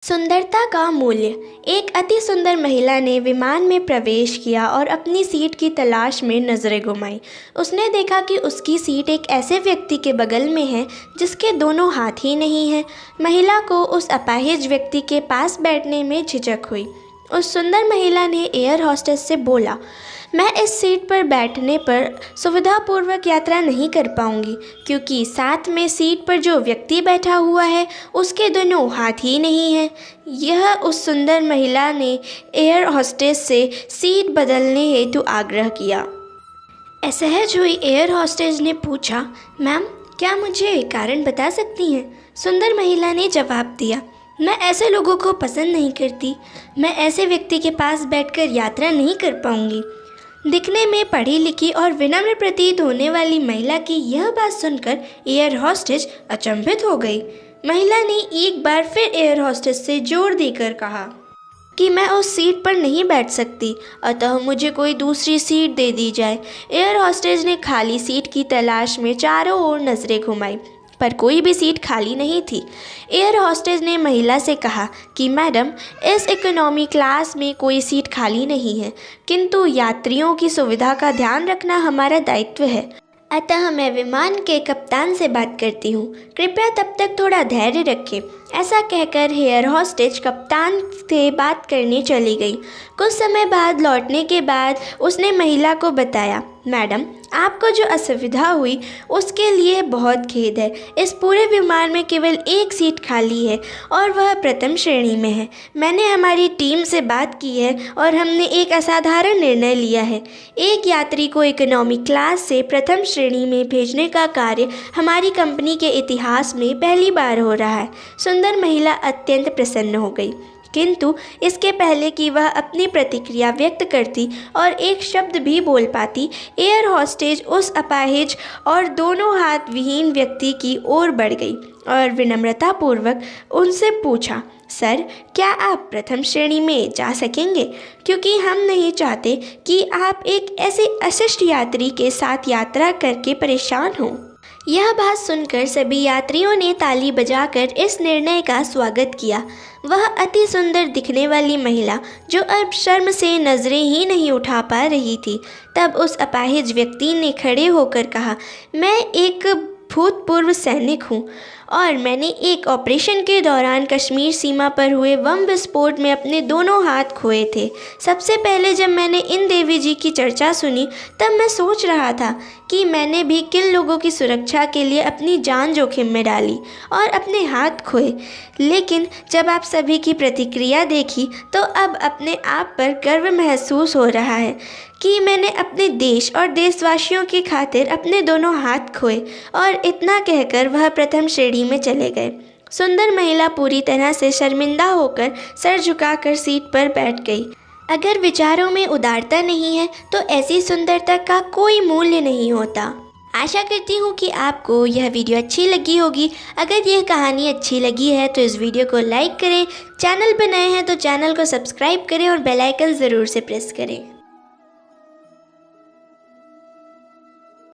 सुंदरता का मूल्य। एक अति सुंदर महिला ने विमान में प्रवेश किया और अपनी सीट की तलाश में नज़रें घुमाई। उसने देखा कि उसकी सीट एक ऐसे व्यक्ति के बगल में है जिसके दोनों हाथ ही नहीं हैं। महिला को उस अपाहिज व्यक्ति के पास बैठने में झिझक हुई। उस सुंदर महिला ने एयर होस्टेस से बोला, मैं इस सीट पर बैठने पर सुविधापूर्वक यात्रा नहीं कर पाऊंगी क्योंकि साथ में सीट पर जो व्यक्ति बैठा हुआ है उसके दोनों हाथ ही नहीं हैं। यह उस सुंदर महिला ने एयर होस्टेस से सीट बदलने हेतु आग्रह किया। असहज हुई एयर होस्टेस ने पूछा, मैम क्या मुझे कारण बता सकती हैं? सुंदर महिला ने जवाब दिया, मैं ऐसे लोगों को पसंद नहीं करती। मैं ऐसे व्यक्ति के पास बैठकर यात्रा नहीं कर पाऊंगी। दिखने में पढ़ी लिखी और विनम्र प्रतीत होने वाली महिला की यह बात सुनकर एयर होस्टेस अचंभित हो गई। महिला ने एक बार फिर एयर होस्टेस से जोर देकर कहा कि मैं उस सीट पर नहीं बैठ सकती, अतः मुझे कोई दूसरी सीट दे दी जाए। एयर होस्टेस ने खाली सीट की तलाश में चारों ओर नजरें घुमाई पर कोई भी सीट खाली नहीं थी। एयर होस्टेस ने महिला से कहा कि मैडम, इस इकोनॉमी क्लास में कोई सीट खाली नहीं है, किंतु यात्रियों की सुविधा का ध्यान रखना हमारा दायित्व है, अतः मैं विमान के कप्तान से बात करती हूँ। कृपया तब तक थोड़ा धैर्य रखें। ऐसा कहकर एयर होस्टेस कप्तान से बात करने चली गई। कुछ समय बाद लौटने के बाद उसने महिला को बताया, मैडम आपको जो असुविधा हुई उसके लिए बहुत खेद है। इस पूरे विमान में केवल एक सीट खाली है और वह प्रथम श्रेणी में है। मैंने हमारी टीम से बात की है और हमने एक असाधारण निर्णय लिया है। एक यात्री को इकोनॉमी क्लास से प्रथम श्रेणी में भेजने का कार्य हमारी कंपनी के इतिहास में पहली बार हो रहा है। सुंदर महिला अत्यंत प्रसन्न हो गई, किंतु इसके पहले कि वह अपनी प्रतिक्रिया व्यक्त करती और एक शब्द भी बोल पाती, एयर होस्टेस उस अपाहिज और दोनों हाथ विहीन व्यक्ति की ओर बढ़ गई और विनम्रतापूर्वक उनसे पूछा, सर क्या आप प्रथम श्रेणी में जा सकेंगे? क्योंकि हम नहीं चाहते कि आप एक ऐसे अशिष्ट यात्री के साथ यात्रा करके परेशान हों। यह बात सुनकर सभी यात्रियों ने ताली बजाकर इस निर्णय का स्वागत किया। वह अति सुंदर दिखने वाली महिला, जो अब शर्म से नजरें ही नहीं उठा पा रही थी, तब उस अपाहिज व्यक्ति ने खड़े होकर कहा, मैं एक भूतपूर्व सैनिक हूँ और मैंने एक ऑपरेशन के दौरान कश्मीर सीमा पर हुए बम विस्फोट में अपने दोनों हाथ खोए थे। सबसे पहले जब मैंने इन देवी जी की चर्चा सुनी तब मैं सोच रहा था कि मैंने भी किन लोगों की सुरक्षा के लिए अपनी जान जोखिम में डाली और अपने हाथ खोए, लेकिन जब आप सभी की प्रतिक्रिया देखी तो अब अपने आप पर गर्व महसूस हो रहा है कि मैंने अपने देश और देशवासियों की खातिर अपने दोनों हाथ खोए। और इतना कहकर वह प्रथम श्रेणी में चले गए। सुंदर महिला पूरी तरह से शर्मिंदा होकर सर झुकाकर सीट पर बैठ गई। अगर विचारों में उदारता नहीं है तो ऐसी सुंदरता का कोई मूल्य नहीं होता। आशा करती हूँ कि आपको यह वीडियो अच्छी लगी होगी। अगर यह कहानी अच्छी लगी है तो इस वीडियो को लाइक करें, चैनल पर नए हैं तो चैनल को सब्सक्राइब करें और बेल आइकन ज़रूर से प्रेस करें।